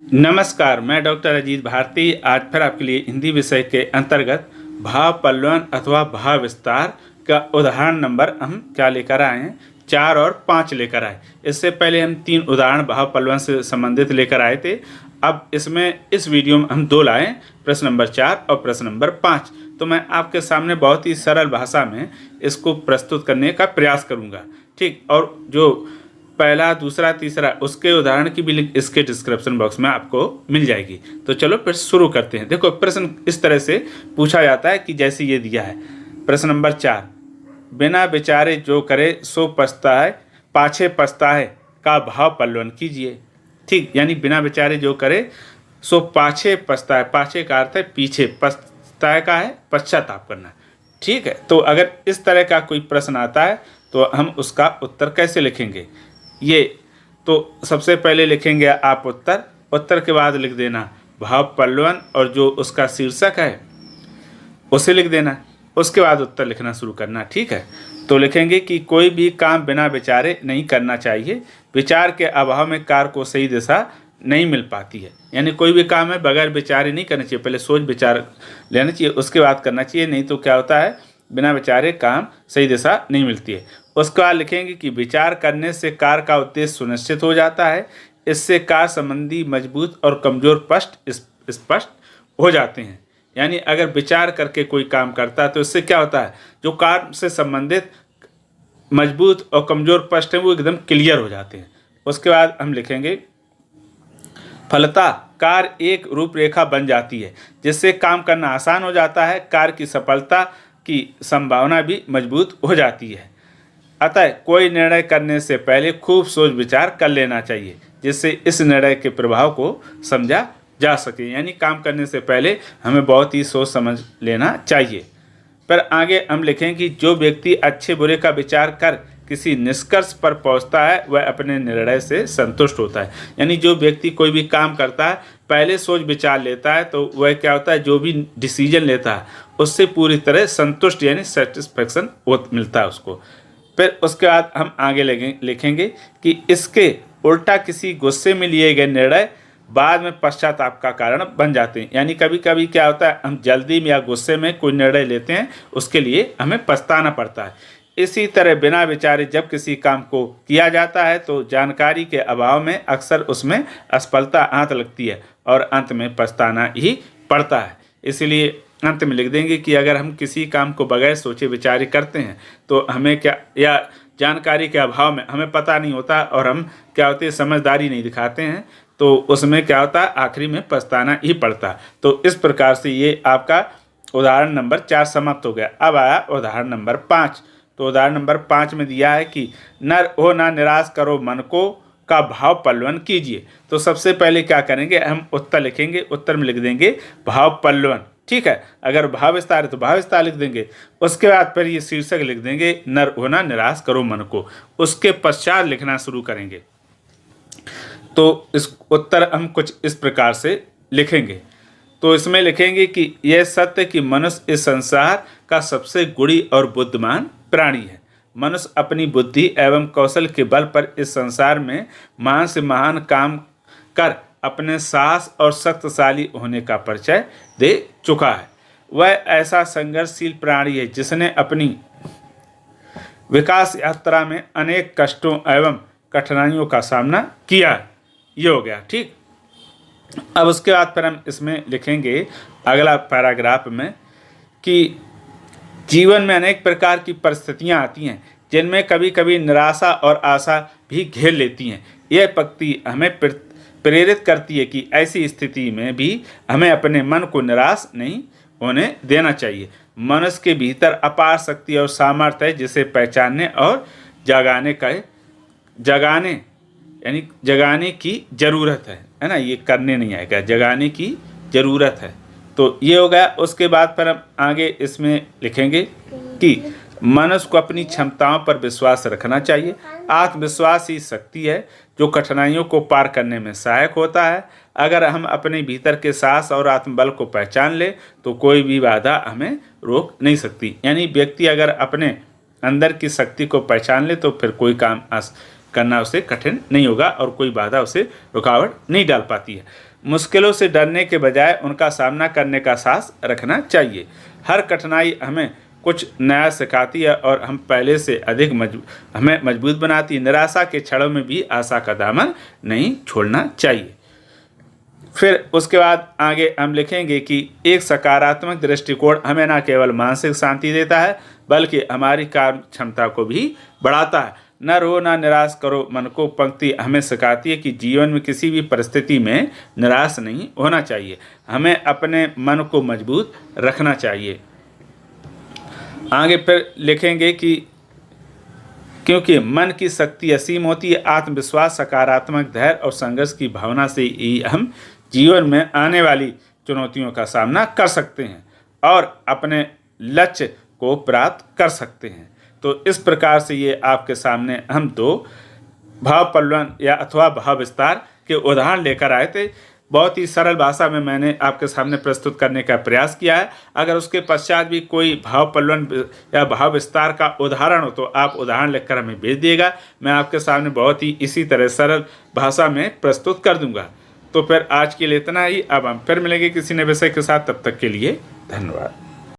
नमस्कार, मैं डॉक्टर अजीत भारती आज फिर आपके लिए हिंदी विषय के अंतर्गत भाव पल्लवन अथवा भाव विस्तार का उदाहरण नंबर हम क्या लेकर आए हैं, 4 और 5 लेकर आए। इससे पहले हम 3 उदाहरण भाव पल्लवन से संबंधित लेकर आए थे। अब इस वीडियो में हम 2 लाए, प्रश्न नंबर 4 और प्रश्न नंबर 5। तो मैं आपके सामने बहुत ही सरल भाषा में इसको प्रस्तुत करने का प्रयास करूँगा, ठीक। और जो पहला, दूसरा, तीसरा उसके उदाहरण की भी लिंक इसके डिस्क्रिप्शन बॉक्स में आपको मिल जाएगी। तो चलो फिर शुरू करते हैं। देखो, प्रश्न इस तरह से पूछा जाता है कि जैसे ये दिया है। प्रश्न नंबर 4, बिना विचारे जो करे सो पछताए, पाछे पछताए का भाव पल्लवन कीजिए। ठीक, यानी बिना विचारे जो करे सो पाछे पछताए। पाछे का अर्थ है पीछे, पछताए का है पश्चाताप करना। ठीक है, तो अगर इस तरह का कोई प्रश्न आता है तो हम उसका उत्तर कैसे लिखेंगे? ये तो सबसे पहले लिखेंगे आप उत्तर के बाद लिख देना भाव पल्लवन और जो उसका शीर्षक है उसे लिख देना। उसके बाद उत्तर लिखना शुरू करना। ठीक है, तो लिखेंगे कि कोई भी काम बिना विचारे नहीं करना चाहिए। विचार के अभाव में कार्य को सही दिशा नहीं मिल पाती है। यानी कोई भी काम है बगैर विचारे नहीं करना चाहिए, पहले सोच विचार लेना चाहिए, उसके बाद करना चाहिए। नहीं तो क्या होता है, बिना विचारे काम सही दिशा नहीं मिलती है। उसके बाद लिखेंगे कि विचार करने से कार्य का उद्देश्य सुनिश्चित हो जाता है। इससे कार्य संबंधी मजबूत और कमजोर स्पष्ट हो जाते हैं। यानी अगर विचार करके कोई काम करता है तो इससे क्या होता है, जो कार्य से संबंधित मजबूत और कमजोर पक्ष हैं वो एकदम क्लियर हो जाते हैं। उसके बाद हम लिखेंगे फलतः कार्य एक रूपरेखा बन जाती है, जिससे काम करना आसान हो जाता है। कार्य की सफलता की संभावना भी मजबूत हो जाती है। अतः कोई निर्णय करने से पहले खूब सोच विचार कर लेना चाहिए, जिससे इस निर्णय के प्रभाव को समझा जा सके। यानी काम करने से पहले हमें बहुत ही सोच समझ लेना चाहिए। पर आगे हम लिखें कि जो व्यक्ति अच्छे बुरे का विचार कर किसी निष्कर्ष पर पहुंचता है वह अपने निर्णय से संतुष्ट होता है। यानी जो व्यक्ति कोई भी काम करता है पहले सोच विचार लेता है तो वह क्या होता है, जो भी डिसीजन लेता है उससे पूरी तरह संतुष्ट यानी सेटिस्फेक्शन मिलता है उसको। फिर उसके बाद हम आगे लिखेंगे कि इसके उल्टा किसी गुस्से में लिए गए निर्णय बाद में पश्चाताप का कारण बन जाते हैं। यानी कभी कभी क्या होता है, हम जल्दी में या गुस्से में कोई निर्णय लेते हैं, उसके लिए हमें पछताना पड़ता है। इसी तरह बिना विचारे जब किसी काम को किया जाता है तो जानकारी के अभाव में अक्सर उसमें असफलता हाथ लगती है और अंत में पछताना ही पड़ता है। इसलिए अंत में लिख देंगे कि अगर हम किसी काम को बगैर सोचे विचारे करते हैं तो हमें क्या, या जानकारी के अभाव में हमें पता नहीं होता और हम क्या होते हैं, समझदारी नहीं दिखाते हैं, तो उसमें क्या होता है, आखिरी में पछताना ही पड़ता। तो इस प्रकार से ये आपका उदाहरण नंबर 4 समाप्त हो गया। अब आया उदाहरण नंबर 5। तो उदाहरण नंबर 5 में दिया है कि नर हो ना निराश करो मन को का भाव पल्लवन कीजिए। तो सबसे पहले क्या करेंगे, हम उत्तर लिखेंगे। उत्तर में लिख देंगे भाव पल्लवन। ठीक है, अगर भाव विस्तार है तो भाव विस्तार लिख देंगे। उसके बाद फिर ये शीर्षक लिख देंगे नर होना निराश करो मन को। उसके पश्चात लिखना शुरू करेंगे। तो इस उत्तर हम कुछ इस प्रकार से लिखेंगे। तो इसमें लिखेंगे कि यह सत्य कि मनुष्य इस संसार का सबसे गुणी और बुद्धिमान प्राणी है। मनुष्य अपनी बुद्धि एवं कौशल के बल पर इस संसार में महान से महान काम कर अपने साहस और शक्तिशाली होने का परिचय दे चुका है। वह ऐसा संघर्षशील प्राणी है जिसने अपनी विकास यात्रा में अनेक कष्टों एवं कठिनाइयों का सामना किया है। ये हो गया, ठीक। अब उसके बाद फिर हम इसमें लिखेंगे अगला पैराग्राफ में कि जीवन में अनेक प्रकार की परिस्थितियां आती हैं जिनमें कभी कभी निराशा और आशा भी घेर लेती हैं। यह पंक्ति हमें प्रेरित करती है कि ऐसी स्थिति में भी हमें अपने मन को निराश नहीं होने देना चाहिए। मनुष्य के भीतर अपार शक्ति और सामर्थ्य है जिसे पहचानने और जगाने की ज़रूरत है ना। ये करने नहीं आएगा, जगाने की ज़रूरत है। तो ये हो गया। उसके बाद फिर हम आगे इसमें लिखेंगे कि मनुष्य को अपनी क्षमताओं पर विश्वास रखना चाहिए। आत्मविश्वास ही शक्ति है जो कठिनाइयों को पार करने में सहायक होता है। अगर हम अपने भीतर के साहस और आत्मबल को पहचान ले तो कोई भी बाधा हमें रोक नहीं सकती। यानी व्यक्ति अगर अपने अंदर की शक्ति को पहचान ले तो फिर कोई काम करना उसे कठिन नहीं होगा और कोई बाधा उसे रुकावट नहीं डाल पाती है। मुश्किलों से डरने के बजाय उनका सामना करने का साहस रखना चाहिए। हर कठिनाई हमें कुछ नया सिखाती है और हम पहले से अधिक हमें मजबूत बनाती है। निराशा के क्षणों में भी आशा का दामन नहीं छोड़ना चाहिए। फिर उसके बाद आगे हम लिखेंगे कि एक सकारात्मक दृष्टिकोण हमें न केवल मानसिक शांति देता है बल्कि हमारी कार्य क्षमता को भी बढ़ाता है। न रो न निराश करो मन को पंक्ति हमें सिखाती है कि जीवन में किसी भी परिस्थिति में निराश नहीं होना चाहिए। हमें अपने मन को मजबूत रखना चाहिए। आगे फिर लिखेंगे कि क्योंकि मन की शक्ति असीम होती है, आत्मविश्वास, सकारात्मक धैर्य और संघर्ष की भावना से ही हम जीवन में आने वाली चुनौतियों का सामना कर सकते हैं और अपने लक्ष्य को प्राप्त कर सकते हैं। तो इस प्रकार से ये आपके सामने हम दो भाव पल्लन या अथवा भाव विस्तार के उदाहरण लेकर आए थे। बहुत ही सरल भाषा में मैंने आपके सामने प्रस्तुत करने का प्रयास किया है। अगर उसके पश्चात भी कोई भाव पल्लन या भाव विस्तार का उदाहरण हो तो आप उदाहरण लिखकर हमें भेज दिएगा। मैं आपके सामने बहुत ही इसी तरह सरल भाषा में प्रस्तुत कर दूंगा। तो फिर आज के लिए इतना ही। अब हम फिर मिलेंगे किसी नए विषय के साथ। तब तक के लिए धन्यवाद।